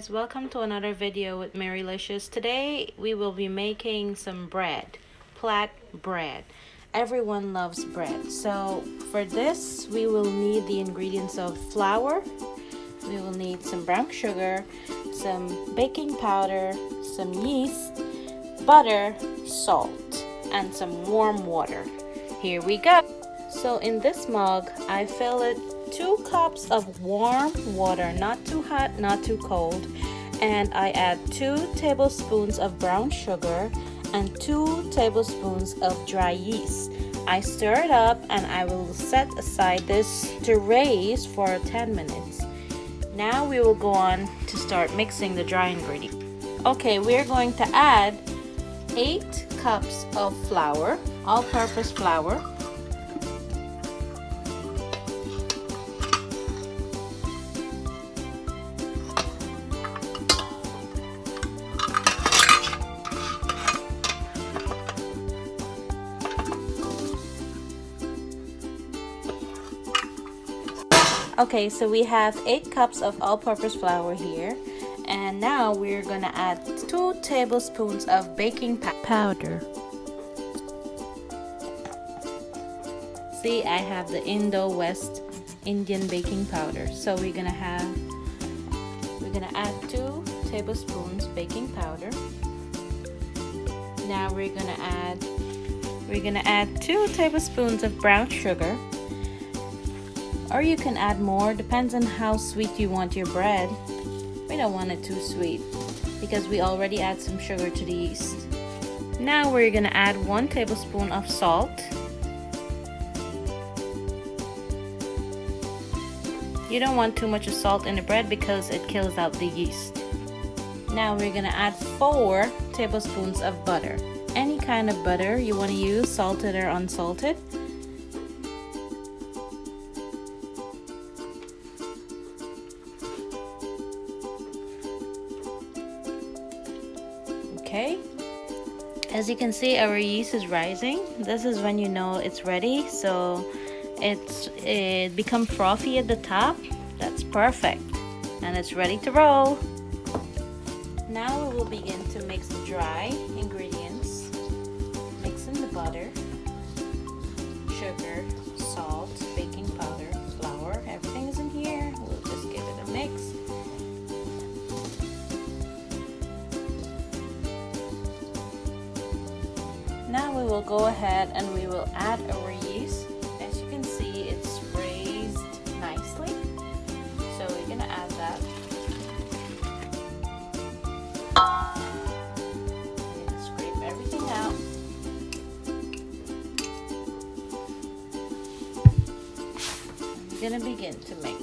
guys, welcome to another video with Marylicious. Today we will be making some bread, Plait bread. Everyone loves bread. So for this we will need the ingredients of flour, we will need some brown sugar, some baking powder, some yeast, butter, salt, and some warm water. Here we go. So in this mug I fill it 2 cups of warm water, not too hot, not too cold, and I add 2 tablespoons of brown sugar and 2 tablespoons of dry yeast. I stir it up and I will set aside this to raise for 10 minutes. Now we will go on to start mixing the dry ingredients. Okay, we're going to add 8 cups of flour, all-purpose flour. Okay, so we have 8 cups of all-purpose flour here, and now we're gonna add 2 tablespoons of baking powder. See, I have the Indo-West Indian baking powder. So we're gonna add 2 tablespoons baking powder. Now we're gonna add 2 tablespoons of brown sugar. Or you can add more, depends on how sweet you want your bread. We don't want it too sweet because we already add some sugar to the yeast. Now we're gonna add 1 tablespoon of salt. You don't want too much of salt in the bread because it kills out the yeast. Now we're gonna add 4 tablespoons of butter. Any kind of butter you want to use, salted or unsalted. Okay, as you can see, our yeast is rising. This is when you know it's ready. So it becomes frothy at the top. That's perfect, and it's ready to roll. Now we will begin to mix the dry ingredients. Mix in the butter, sugar, salt, baking powder, flour. Everything is in here. We'll just give it a mix. Now we will go ahead and we will add our yeast. As you can see, it's raised nicely. So we're gonna add that. We're gonna scrape everything out. And we're gonna begin to mix.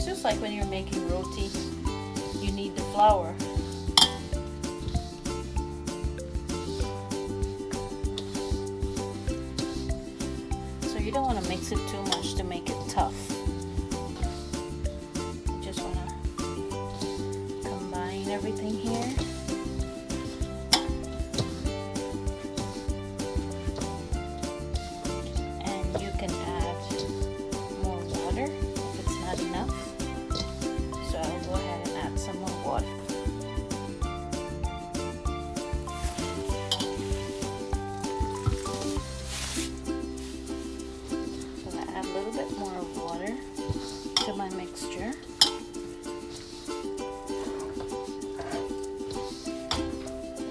Just like when you're making roti, you need the flour. So you don't want to mix it too much to make it tough. You just want to combine everything here. And you can add more water if it's not enough. So I'll go ahead and add some more water. So I add a little bit more of water to my mixture.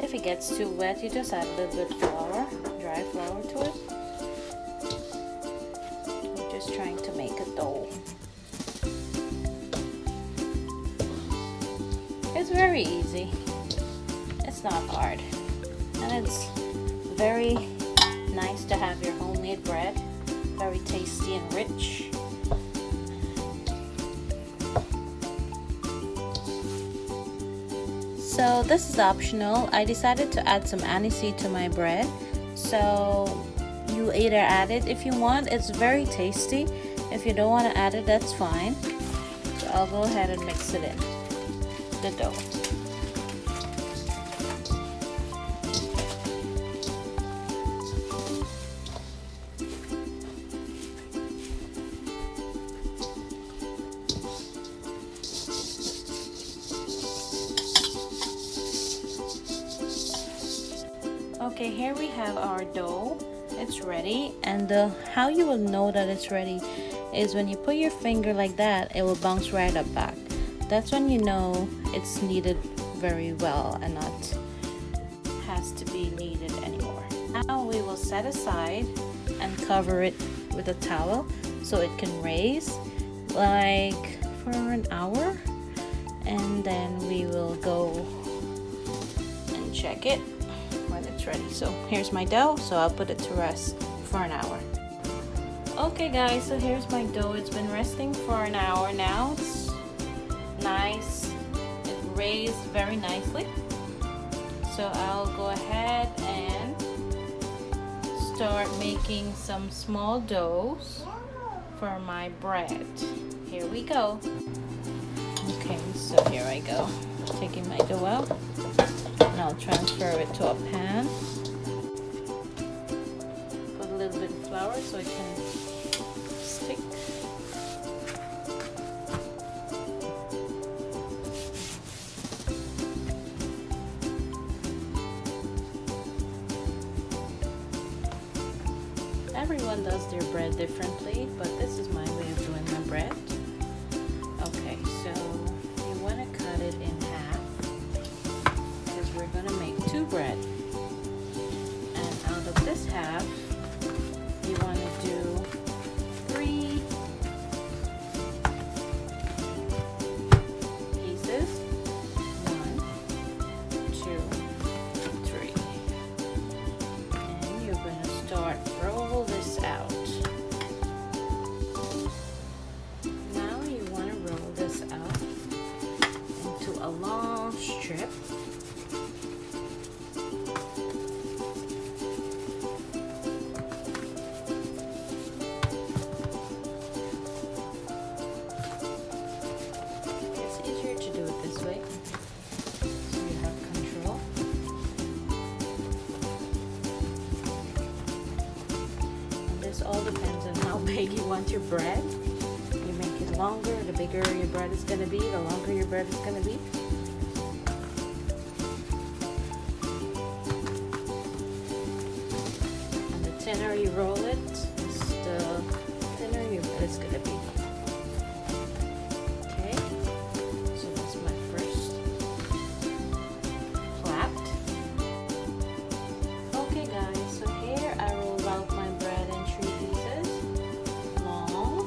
If it gets too wet, you just add a little bit of flour, dry flour to it. I'm just trying to make a dough. It's very easy. It's not hard. And it's very nice to have your homemade bread. Very tasty and rich. So this is optional. I decided to add some aniseed to my bread. So you either add it if you want. It's very tasty. If you don't want to add it, that's fine. So I'll go ahead and mix it in the dough. Okay, here we have our dough. It's ready, and how you will know that it's ready is when you put your finger like that, it will bounce right up back. That's when you know it's kneaded very well and not has to be kneaded anymore. Now we will set aside and cover it with a towel so it can raise like for an hour, and then we will go and check it when it's ready. So here's my dough, so I'll put it to rest for an hour. Okay guys, so here's my dough. It's been resting for an hour now. It's nice. It raised very nicely. So I'll go ahead and start making some small doughs for my bread. Here we go. Okay, so here I go. Taking my dough out, and I'll transfer it to a pan. Put a little bit of flour so it can stick. Everyone does their bread differently, but this is my way of doing my bread. Okay, so you want to cut it in half because we're going to make 2 bread. And out of this half, you want to do 3 pieces. 1, 2, 3. And you're going to start roll this out. Now you want to roll this out into a long strip. It's easier to do it this way so you have control. And this all depends on how big you want your bread. You make it longer, the bigger your bread is going to be, the longer your bread is going to be. And the thinner you roll it, the thinner your bread is going to be. Okay, so that's my first plait. Okay guys, so here I roll out my bread in 3 pieces. Long,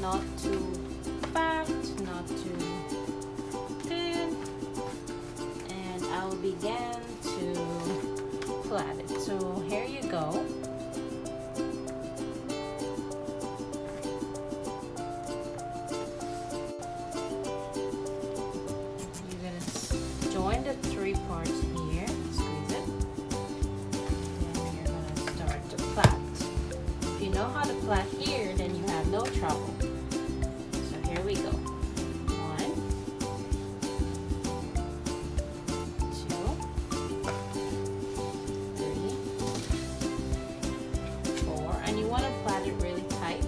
not too fat, not too thin, and I'll begin to plait it. So here you go. You're gonna join the 3 parts here, squeeze it, and you're gonna start to plait. If you know how to plait here, then you have no trouble. So here we go. 1, 2, 3, 4, and you want to plait it really tight.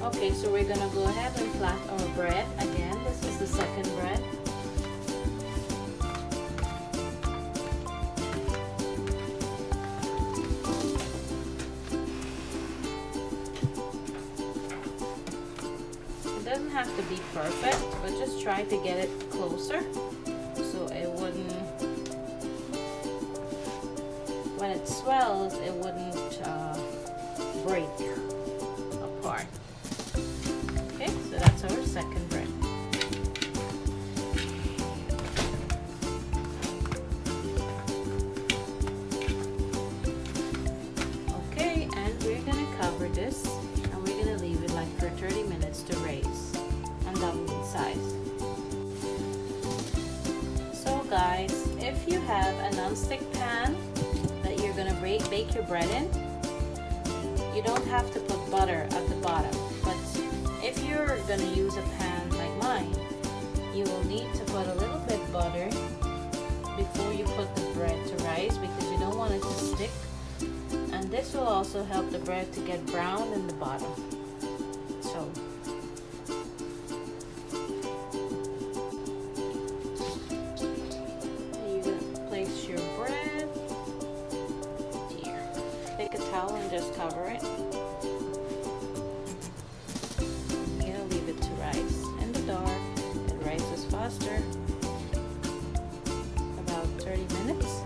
Okay, so we're gonna go ahead and plait our bread again. This is the second bread. It doesn't have to be perfect, but just try to get it closer so it wouldn't, when it swells, it wouldn't break apart. Okay, so that's our second bread. Okay, and we're gonna cover this, and we're gonna leave it like for 30 minutes to raise and double in size. So guys, if you have a non-stick pan that you're gonna bake your bread in, you don't have to put butter at the bottom, but if you're gonna use a pan like mine, you will need to put a little bit butter before you put the bread to rise because you don't want it to stick, and this will also help the bread to get brown in the bottom. So towel and just cover it. You know, leave it to rise in the dark. It rises faster. About 30 minutes.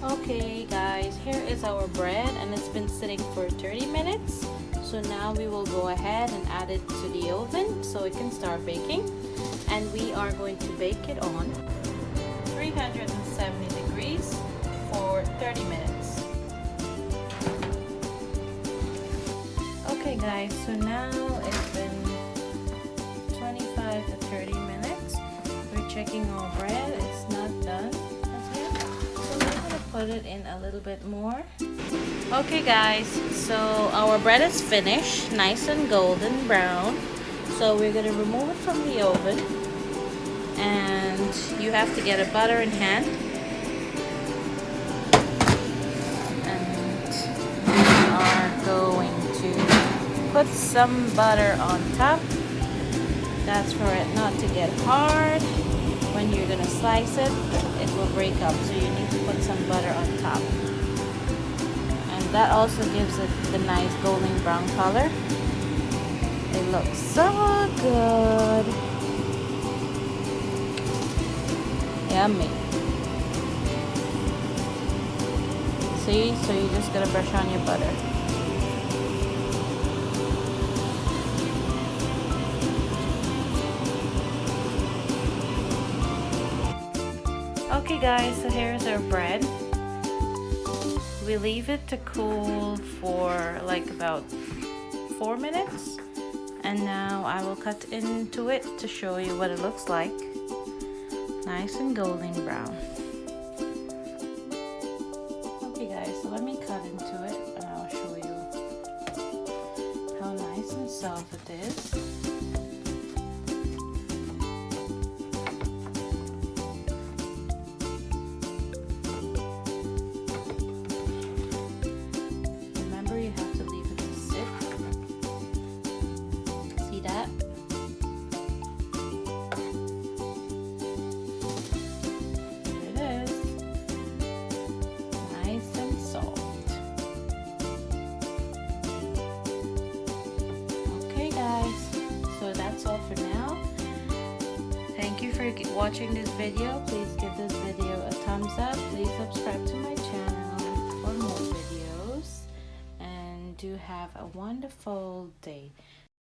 Okay guys, here is our bread and it's been sitting for 30 minutes. So now we will go ahead and add it to the oven so it can start baking. And we are going to bake it on 370 degrees for 30 minutes. Okay guys, so now it's been 25 to 30 minutes. We're checking our bread. It's not done as yet. So we're going to put it in a little bit more. Okay guys, so our bread is finished, nice and golden brown. So we're going to remove it from the oven. And you have to get a butter in hand. And we are going to put some butter on top. That's for it not to get hard. When you're gonna slice it, it will break up. So you need to put some butter on top. And that also gives it the nice golden brown color. It looks so good. Yummy. See, so you just gotta brush on your butter. Okay guys, so here's our bread. We leave it to cool for like about 4 minutes. And now I will cut into it to show you what it looks like. Nice and golden brown. Okay guys, so let me cut into it and I'll show you how nice and soft it is. Remember, you have to leave it to sit. See that? So that's all for now. Thank you for watching this video. Please give this video a thumbs up. Please subscribe to my channel for more videos. And do have a wonderful day.